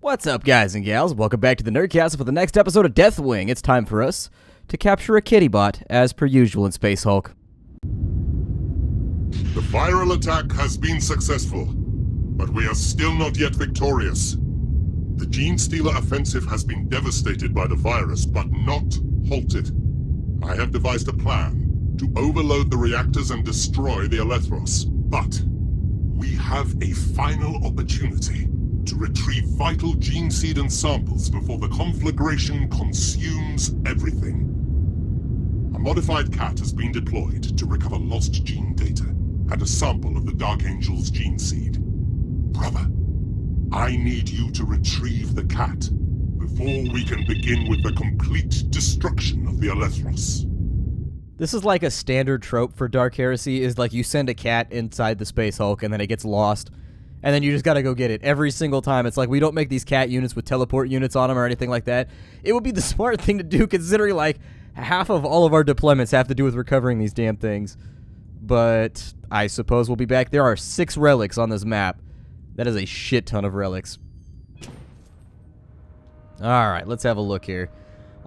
What's up, guys and gals? Welcome back to the Nerdcast for the next episode of Deathwing. It's time for us to capture a kittybot, as per usual in Space Hulk. The viral attack has been successful, but we are still not yet victorious. The Gene Stealer offensive has been devastated by the virus, but not halted. I have devised a plan to overload the reactors and destroy the Elethros. But we have a final opportunity to retrieve vital gene seed and samples before the conflagration consumes everything. A modified cat has been deployed to recover lost gene data and a sample of the Dark Angel's gene seed. Brother, I need you to retrieve the cat before we can begin with the complete destruction of the Elethros. This is like a standard trope for Dark Heresy, is like you send a cat inside the Space Hulk and then it gets lost. And then you just gotta go get it every single time. It's like, we don't make these cat units with teleport units on them or anything like that. It would be the smart thing to do, considering like half of all of our deployments have to do with recovering these damn things. But I suppose we'll be back. There are 6 relics on this map. That is a shit ton of relics. Alright, let's have a look here.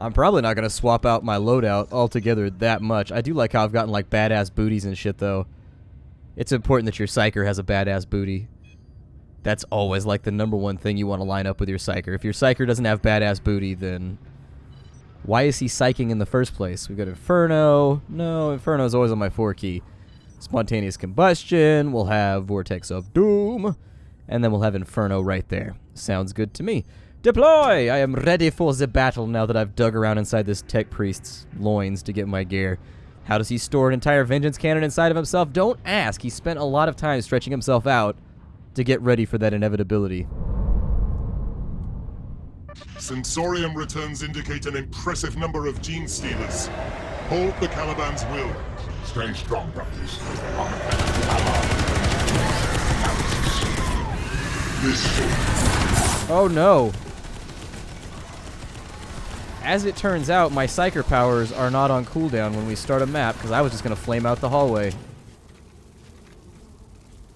I'm probably not gonna swap out my loadout altogether that much. I do like how I've gotten like badass booties and shit though. It's important that your psyker has a badass booty. That's always like the #1 thing you want to line up with your psyker. If your psyker doesn't have badass booty, then why is he psyching in the first place? We've got Inferno. No, Inferno's always on my 4 key. Spontaneous Combustion. We'll have Vortex of Doom. And then we'll have Inferno right there. Sounds good to me. Deploy! I am ready for the battle now that I've dug around inside this Tech Priest's loins to get my gear. How does he store an entire Vengeance cannon inside of himself? Don't ask. He spent a lot of time stretching himself out to get ready for that inevitability. Sensorium returns indicate an impressive number of gene stealers. Hold the Caliban's will. Stay strong, brothers. Oh no. As it turns out, my psyker powers are not on cooldown when we start a map, because I was just going to flame out the hallway.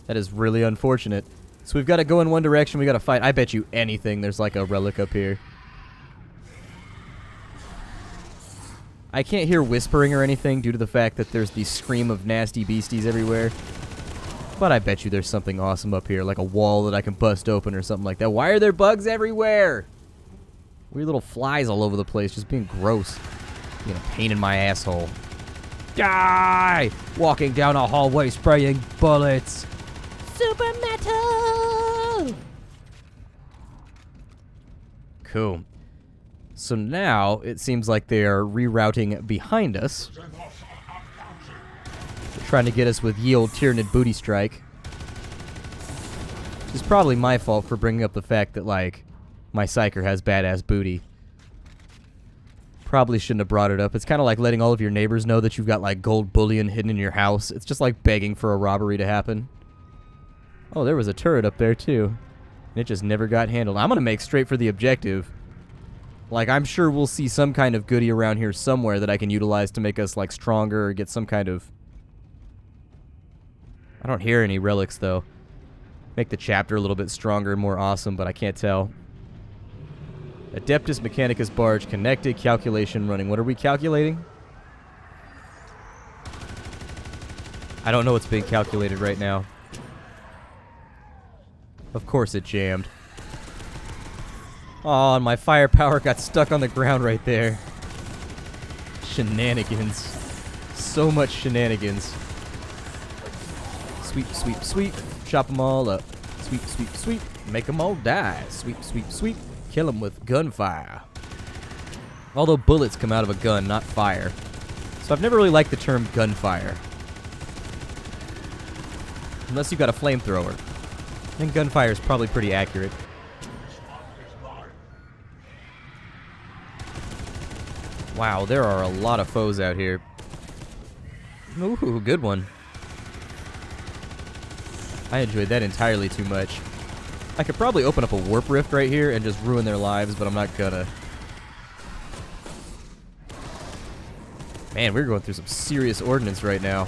That is really unfortunate. So we've got to go in one direction, we got to fight. I bet you anything there's like a relic up here. I can't hear whispering or anything due to the fact that there's the scream of nasty beasties everywhere. But I bet you there's something awesome up here, like a wall that I can bust open or something like that. Why are there bugs everywhere? Weird little flies all over the place, just being gross. Being a pain in my asshole. Die! Walking down a hallway spraying bullets. Super metal! Cool. So now it seems like they are rerouting behind us. They're trying to get us with ye old Tyranid booty strike. It's probably my fault for bringing up the fact that, like, my psyker has badass booty. Probably shouldn't have brought it up. It's kind of like letting all of your neighbors know that you've got, like, gold bullion hidden in your house. It's just like begging for a robbery to happen. Oh, there was a turret up there, too. And it just never got handled. I'm going to make straight for the objective. Like, I'm sure we'll see some kind of goodie around here somewhere that I can utilize to make us, like, stronger or get some kind of... I don't hear any relics, though. Make the chapter a little bit stronger and more awesome, but I can't tell. Adeptus Mechanicus Barge connected, calculation running. What are we calculating? I don't know what's being calculated right now. Of course it jammed. Oh, and my firepower got stuck on the ground right there. Shenanigans. So much shenanigans. Sweep, sweep, sweep. Chop them all up. Sweep, sweep, sweep. Make them all die. Sweep, sweep, sweep. Kill them with gunfire. Although bullets come out of a gun, not fire. So I've never really liked the term gunfire. Unless you've got a flamethrower. I think gunfire is probably pretty accurate. Wow, there are a lot of foes out here. Ooh, good one. I enjoyed that entirely too much. I could probably open up a warp rift right here and just ruin their lives, but I'm not gonna. Man, we're going through some serious ordnance right now.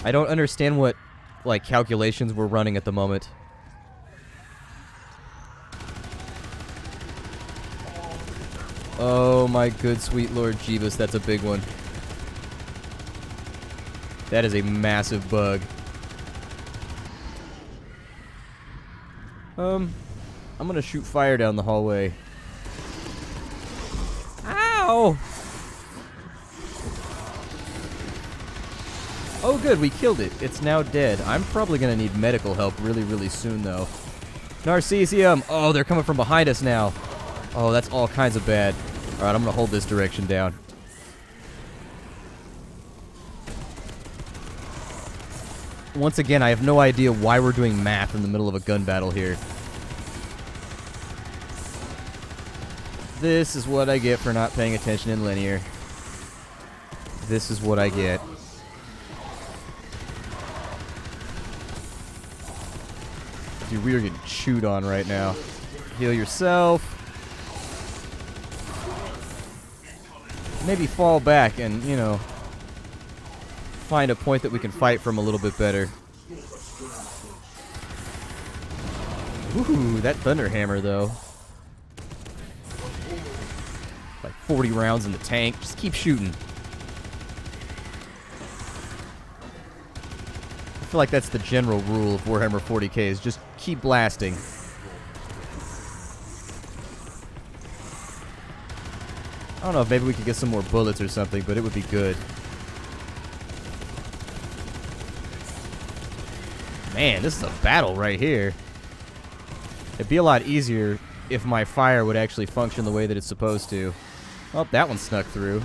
I don't understand what, like, calculations we're running at the moment. Oh my good sweet Lord Jeebus, that's a big one. That is a massive bug. I'm gonna shoot fire down the hallway. Ow! Oh good, we killed it. It's now dead. I'm probably gonna need medical help really, really soon though. Narcisium! Oh, they're coming from behind us now. Oh, that's all kinds of bad. Alright, I'm gonna hold this direction down. Once again, I have no idea why we're doing math in the middle of a gun battle here. This is what I get for not paying attention in linear. This is what I get. Dude, we are getting chewed on right now. Heal yourself. Maybe fall back and, you know, find a point that we can fight from a little bit better. Ooh, that thunder hammer though. Like 40 rounds in the tank. Just keep shooting. I feel like that's the general rule of Warhammer 40k is just keep blasting. I don't know if maybe we could get some more bullets or something, but it would be good. Man, this is a battle right here. It'd be a lot easier if my fire would actually function the way that it's supposed to. Oh, that one snuck through.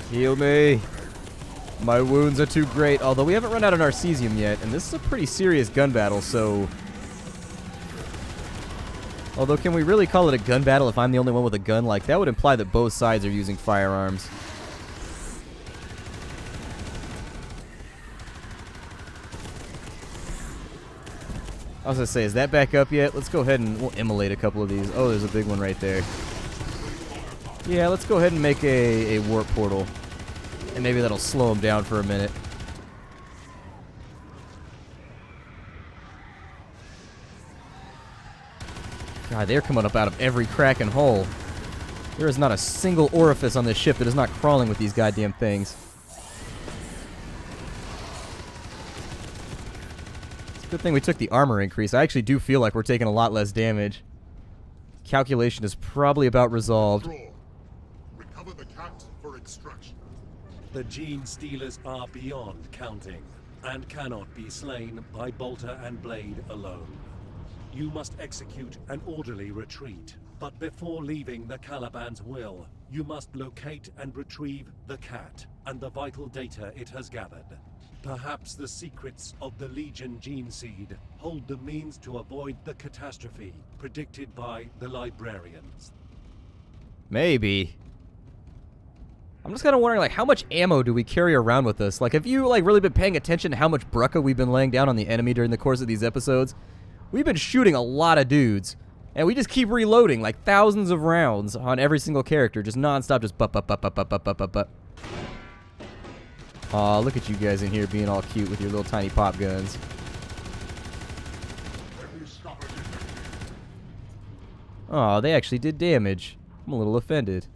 Heal me. My wounds are too great, although we haven't run out of Narcisium yet, and this is a pretty serious gun battle, so... Although, can we really call it a gun battle if I'm the only one with a gun? Like, that would imply that both sides are using firearms. I was gonna say, is that back up yet? Let's go ahead and we'll immolate a couple of these. Oh, there's a big one right there. Yeah, let's go ahead and make a warp portal. And maybe that'll slow them down for a minute. God, they're coming up out of every crack and hole. There is not a single orifice on this ship that is not crawling with these goddamn things. It's a good thing we took the armor increase. I actually do feel like we're taking a lot less damage. Calculation is probably about resolved. Recover the cat for extraction. The Gene Stealers are beyond counting, and cannot be slain by bolter and blade alone. You must execute an orderly retreat, but before leaving the Caliban's will, you must locate and retrieve the cat and the vital data it has gathered. Perhaps the secrets of the Legion gene seed hold the means to avoid the catastrophe predicted by the librarians. Maybe. I'm just kind of wondering, like, how much ammo do we carry around with us? Like, have you, like, really been paying attention to how much Brucka we've been laying down on the enemy during the course of these episodes? We've been shooting a lot of dudes, and we just keep reloading, like, thousands of rounds on every single character, just non-stop, just bup. Aw, look at you guys in here being all cute with your little tiny pop guns. Aw, they actually did damage. I'm a little offended.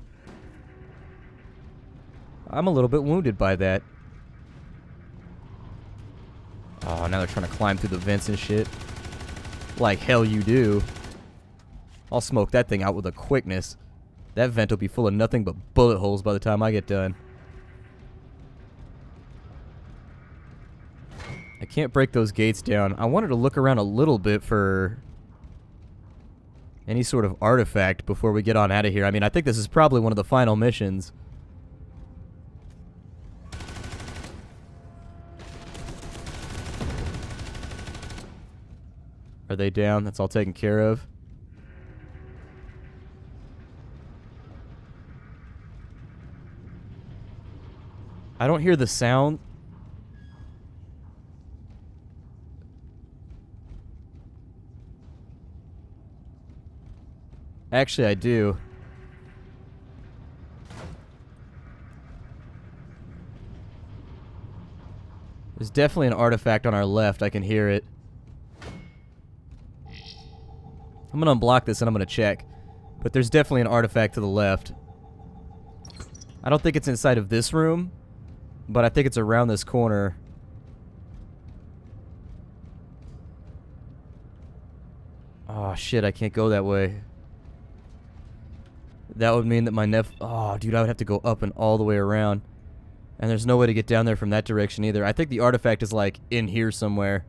I'm a little bit wounded by that. Oh, now they're trying to climb through the vents and shit. Like hell you do. I'll smoke that thing out with a quickness. That vent will be full of nothing but bullet holes by the time I get done. I can't break those gates down. I wanted to look around a little bit for any sort of artifact before we get on out of here. I mean, I think this is probably one of the final missions. Are they down? That's all taken care of. I don't hear the sound. Actually, I do. There's definitely an artifact on our left. I can hear it. I'm going to unblock this and I'm going to check. But there's definitely an artifact to the left. I don't think it's inside of this room, but I think it's around this corner. Oh, shit, I can't go that way. That would mean that my oh, dude, I would have to go up and all the way around. And there's no way to get down there from that direction either. I think the artifact is, like, in here somewhere.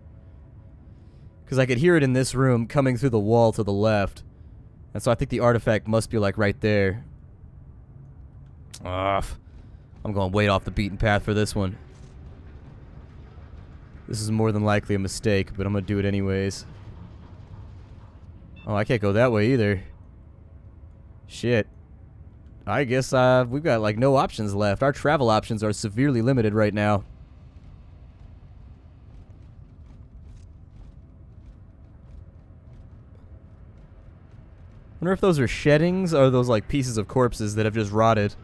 Because I could hear it in this room coming through the wall to the left. And so I think the artifact must be, like, right there. I'm going way off the beaten path for this one. This is more than likely a mistake, but I'm going to do it anyways. Oh, I can't go that way either. Shit. I guess we've got, like, no options left. Our travel options are severely limited right now. Wonder if those are sheddings or those, like, pieces of corpses that have just rotted.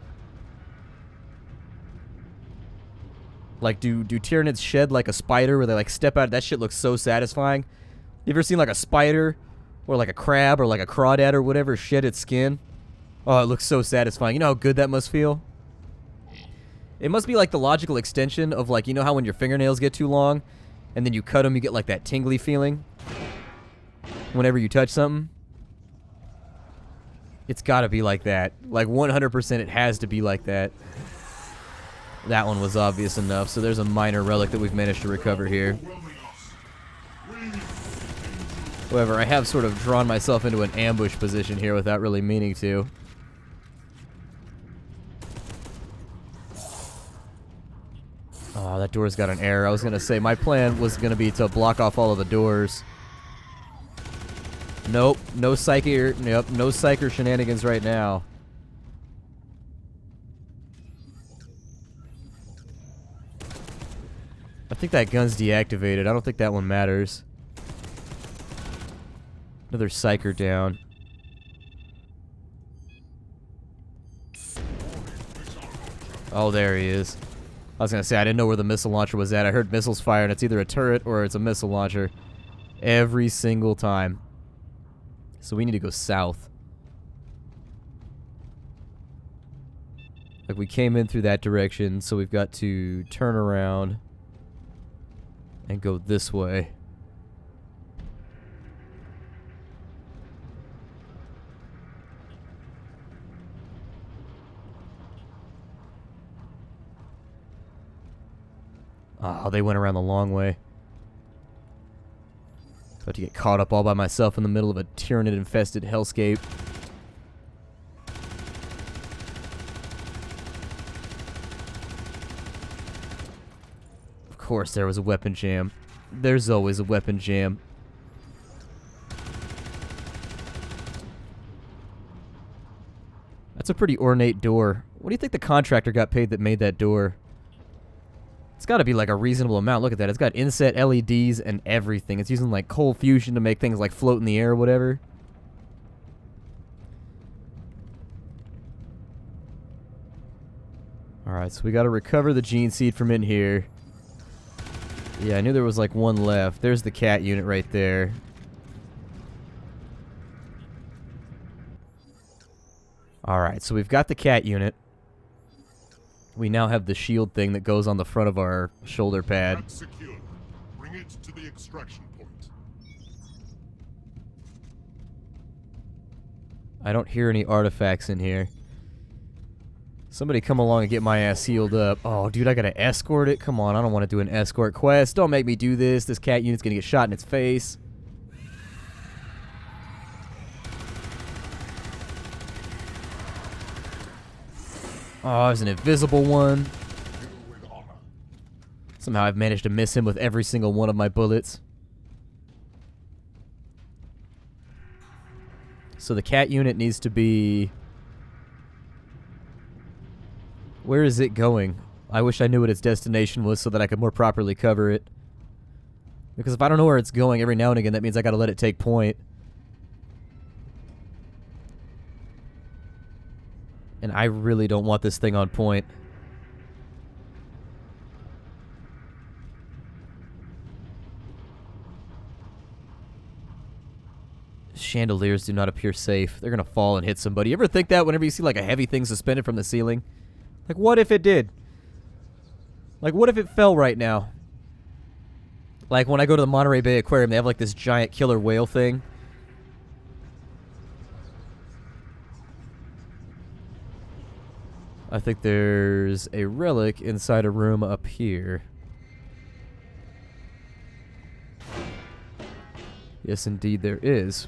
Like, do Tyranids shed like a spider where they, like, step out? That shit looks so satisfying. You ever seen, like, a spider or, like, a crab or, like, a crawdad or whatever shed its skin? Oh, it looks so satisfying. You know how good that must feel? It must be like the logical extension of, like, you know how when your fingernails get too long and then you cut them, you get, like, that tingly feeling whenever you touch something? It's gotta be like that. Like, 100% it has to be like that. That one was obvious enough, so there's a minor relic that we've managed to recover here. However, I have sort of drawn myself into an ambush position here without really meaning to. Oh, that door's got an error. I was gonna say, my plan was gonna be to block off all of the doors. Nope, no psyker, yep, no psyker shenanigans right now. I think that gun's deactivated. I don't think that one matters. Another psyker down. Oh, there he is. I was gonna say, I didn't know where the missile launcher was at. I heard missiles fire, and it's either a turret or it's a missile launcher. Every single time. So we need to go south. Like, we came in through that direction, so we've got to turn around and go this way. Oh, they went around the long way. About to get caught up all by myself in the middle of a Tyranid-infested hellscape. Of course there was a weapon jam. There's always a weapon jam. That's a pretty ornate door. What do you think the contractor got paid that made that door? It's got to be like a reasonable amount. Look at that. It's got inset LEDs and everything. It's using like cold fusion to make things like float in the air or whatever. Alright, so we got to recover the gene seed from in here. Yeah, I knew there was like one left. There's the cat unit right there. Alright, so we've got the cat unit. We now have the shield thing that goes on the front of our shoulder pad. That's secure. Bring it to the extraction point. I don't hear any artifacts in here. Somebody come along and get my ass healed up. Oh, dude, I gotta escort it? Come on, I don't want to do an escort quest. Don't make me do this. This cat unit's gonna get shot in its face. Oh, there's an invisible one. Somehow I've managed to miss him with every single one of my bullets. So the cat unit needs to be... Where is it going? I wish I knew what its destination was so that I could more properly cover it. Because if I don't know where it's going every now and again, that means I gotta let it take point. And I really don't want this thing on point. Chandeliers do not appear safe. They're gonna fall and hit somebody. You ever think that whenever you see like a heavy thing suspended from the ceiling? Like, what if it did? Like, what if it fell right now? Like, when I go to the Monterey Bay Aquarium, they have like this giant killer whale thing. I think there's a relic inside a room up here. Yes, indeed there is.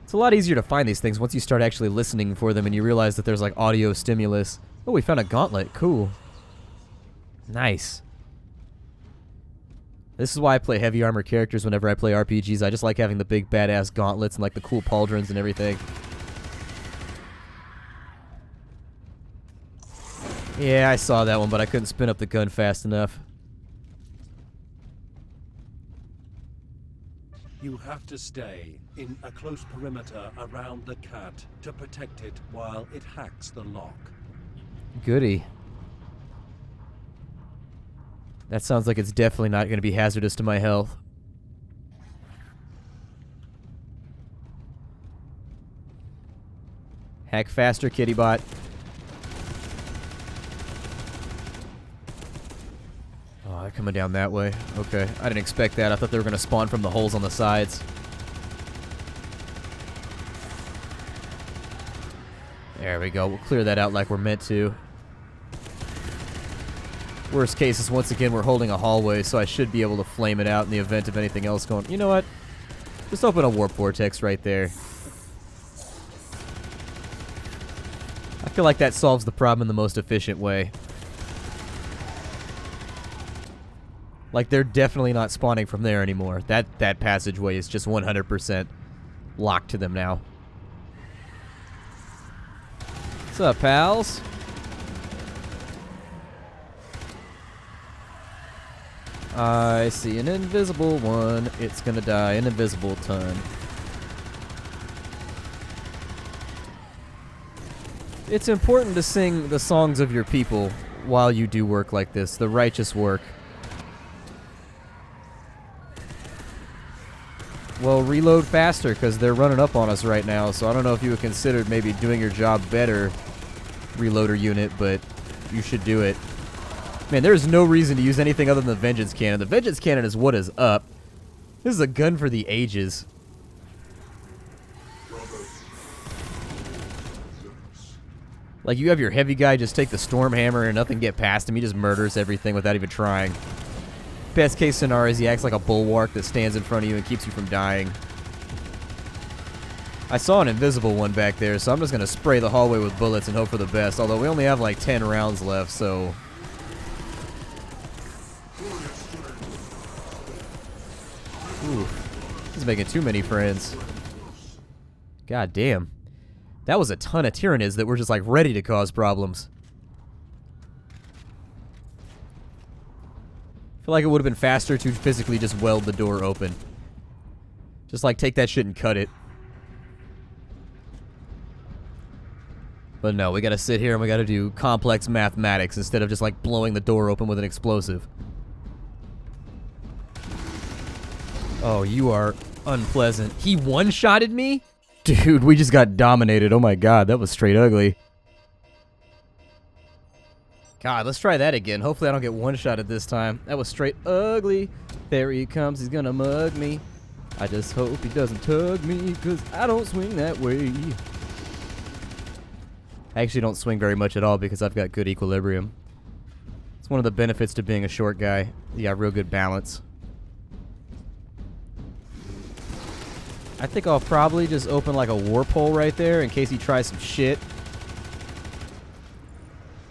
It's a lot easier to find these things once you start actually listening for them and you realize that there's like audio stimulus. Oh, we found a gauntlet. Cool. Nice. This is why I play heavy armor characters whenever I play RPGs. I just like having the big badass gauntlets and like the cool pauldrons and everything. Yeah, I saw that one, but I couldn't spin up the gun fast enough. You have to stay in a close perimeter around the cat to protect it while it hacks the lock. Goody. That sounds like it's definitely not going to be hazardous to my health. Hack faster, kittybot. Oh, they're coming down that way. Okay, I didn't expect that. I thought they were going to spawn from the holes on the sides. There we go. We'll clear that out like we're meant to. Worst case is, once again, we're holding a hallway, so I should be able to flame it out in the event of anything else going... You know what? Just open a warp vortex right there. I feel like that solves the problem in the most efficient way. Like, they're definitely not spawning from there anymore. That passageway is just 100% locked to them now. What's up, pals? I see an invisible one. It's gonna die an invisible ton. It's important to sing the songs of your people while you do work like this, the righteous work. Well, reload faster, because they're running up on us right now, so I don't know if you would consider maybe doing your job better, reloader unit, but you should do it. Man, there's no reason to use anything other than the Vengeance Cannon. The Vengeance Cannon is what is up. This is a gun for the ages. Like, you have your heavy guy just take the Storm Hammer and nothing get past him. He just murders everything without even trying. Best case scenario is he acts like a bulwark that stands in front of you and keeps you from dying. I saw an invisible one back there, so I'm just going to spray the hallway with bullets and hope for the best. Although we only have like 10 rounds left, so... Ooh, this is making too many friends. God damn. That was a ton of Tyranids that were just like ready to cause problems. I feel like it would have been faster to physically just weld the door open. Just like take that shit and cut it. But no, we gotta sit here and we gotta do complex mathematics instead of just like blowing the door open with an explosive. Oh, you are unpleasant. He one-shotted me? Dude, we just got dominated. Oh my god, that was straight ugly. God, let's try that again. Hopefully I don't get one-shotted this time. That was straight ugly. There he comes, he's gonna mug me. I just hope he doesn't tug me, because I don't swing that way. I actually don't swing very much at all because I've got good equilibrium. It's one of the benefits to being a short guy. You got real good balance. I think I'll probably just open like a warp hole right there in case he tries some shit.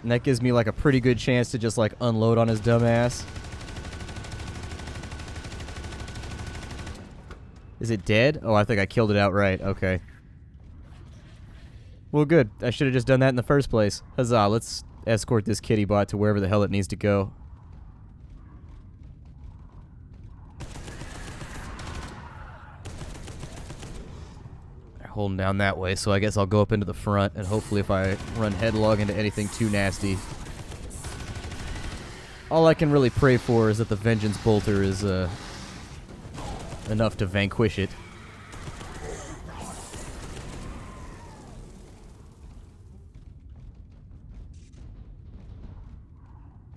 And that gives me like a pretty good chance to just like unload on his dumb ass. Is it dead? Oh, I think I killed it outright. Okay. Well, good. I should have just done that in the first place. Huzzah, let's escort this kittybot to wherever the hell it needs to go. Holding down that way, so I guess I'll go up into the front, and hopefully if I run headlong into anything too nasty. All I can really pray for is that the Vengeance Bolter is enough to vanquish it.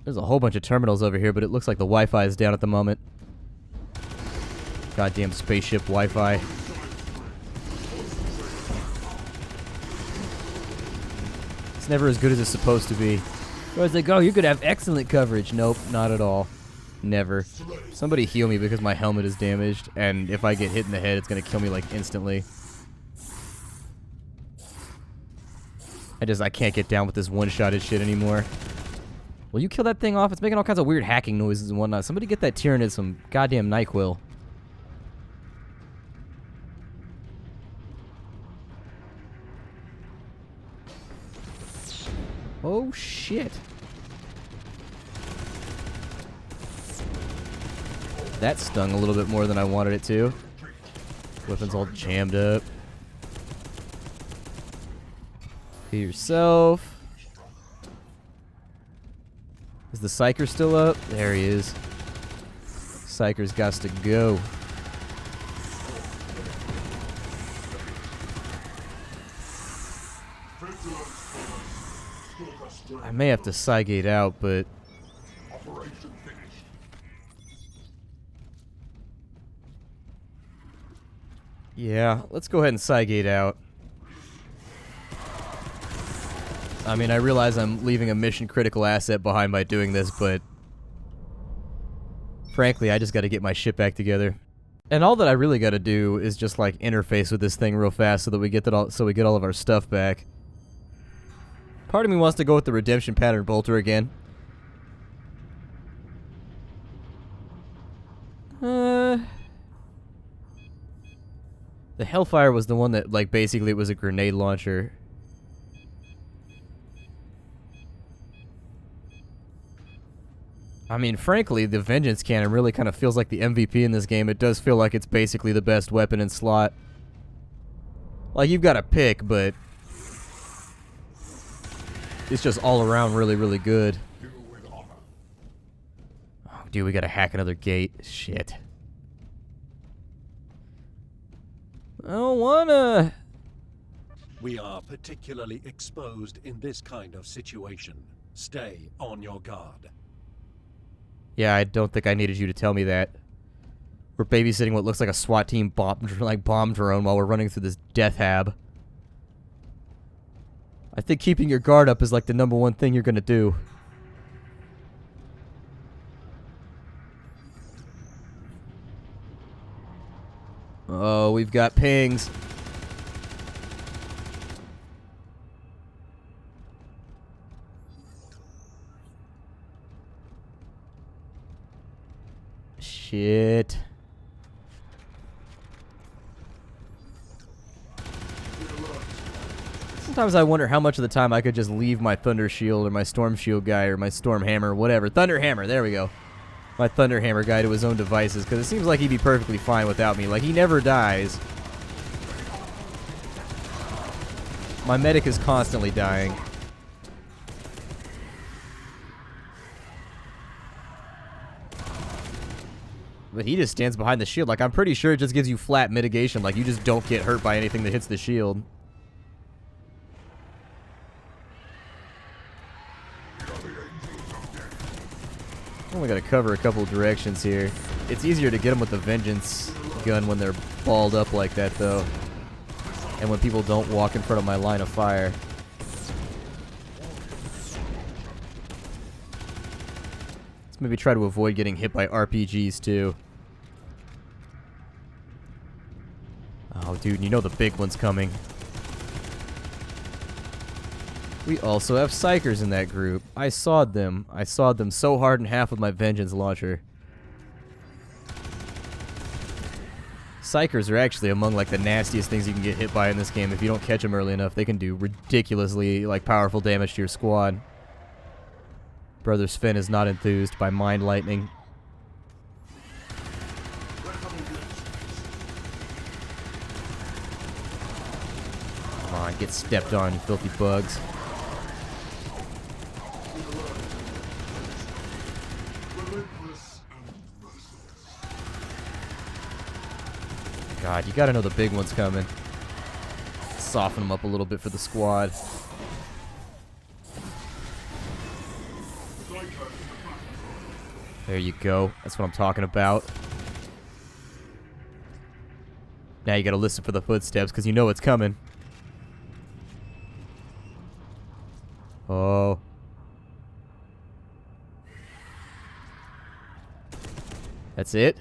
There's a whole bunch of terminals over here, but it looks like the Wi-Fi is down at the moment. Goddamn spaceship Wi-Fi. It's never as good as it's supposed to be. Whereas they go, you could have excellent coverage. Nope, not at all. Never. Somebody heal me because my helmet is damaged, and if I get hit in the head, it's gonna kill me like instantly. I can't get down with this one-shotted shit anymore. Will you kill that thing off? It's making all kinds of weird hacking noises and whatnot. Somebody get that Tyranid some goddamn NyQuil. Oh shit. That stung a little bit more than I wanted it to. Weapon's all jammed up. Be yourself. Is the Psyker still up? There he is. Psyker's got to go. I may have to Cygate out, but... yeah, let's go ahead and Cygate out. I mean, I realize I'm leaving a mission-critical asset behind by doing this, but... frankly, I just gotta get my shit back together. And all that I really gotta do is just, like, interface with this thing real fast so that we get that so we get all of our stuff back. Part of me wants to go with the redemption pattern bolter again. The Hellfire was the one that, like, basically it was a grenade launcher. I mean, frankly, the Vengeance Cannon really kind of feels like the MVP in this game. It does feel like it's basically the best weapon in slot. Like, you've got to pick, but... it's just all around really, really good. Oh, dude, we gotta hack another gate. Shit. I don't wanna... We are particularly exposed in this kind of situation. Stay on your guard. Yeah, I don't think I needed you to tell me that. We're babysitting what looks like a SWAT team bomb drone while we're running through this death hab. I think keeping your guard up is like the #1 thing you're gonna do. Oh, we've got pings. Shit. Sometimes I wonder how much of the time I could just leave my Thunder Shield or my Storm Shield guy or my Storm Hammer, whatever. Thunder Hammer, there we go. My Thunder Hammer guy to his own devices, because it seems like he'd be perfectly fine without me. Like, he never dies. My medic is constantly dying. But he just stands behind the shield. Like, I'm pretty sure it just gives you flat mitigation. Like, you just don't get hurt by anything that hits the shield. Only gotta cover a couple directions here. It's easier to get them with the Vengeance gun when they're balled up like that, though. And when people don't walk in front of my line of fire. Let's maybe try to avoid getting hit by RPGs, too. Oh, dude, you know the big one's coming. We also have Psychers in that group. I sawed them. I sawed them so hard in half with my Vengeance launcher. Psychers are actually among, like, the nastiest things you can get hit by in this game. If you don't catch them early enough, they can do ridiculously, like, powerful damage to your squad. Brother Sven is not enthused by Mind Lightning. Come on, get stepped on, you filthy bugs. God, you gotta know the big one's coming. Soften them up a little bit for the squad. There you go. That's what I'm talking about. Now you gotta listen for the footsteps, because you know it's coming. Oh. That's it?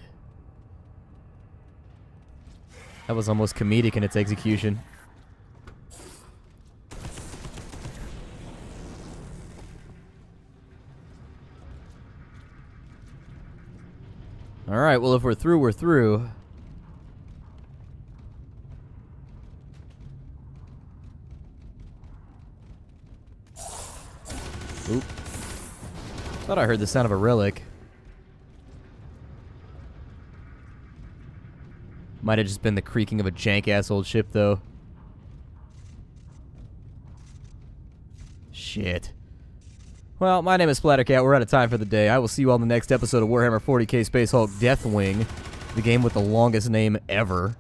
That was almost comedic in its execution. Alright, well, if we're through, we're through. Oop. Thought I heard the sound of a relic. Might have just been the creaking of a jank-ass old ship, though. Shit. Well, my name is Splattercat. We're out of time for the day. I will see you all in the next episode of Warhammer 40k Space Hulk Deathwing, the game with the longest name ever.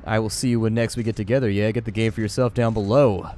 I will see you when next we get together. Yeah, get the game for yourself down below.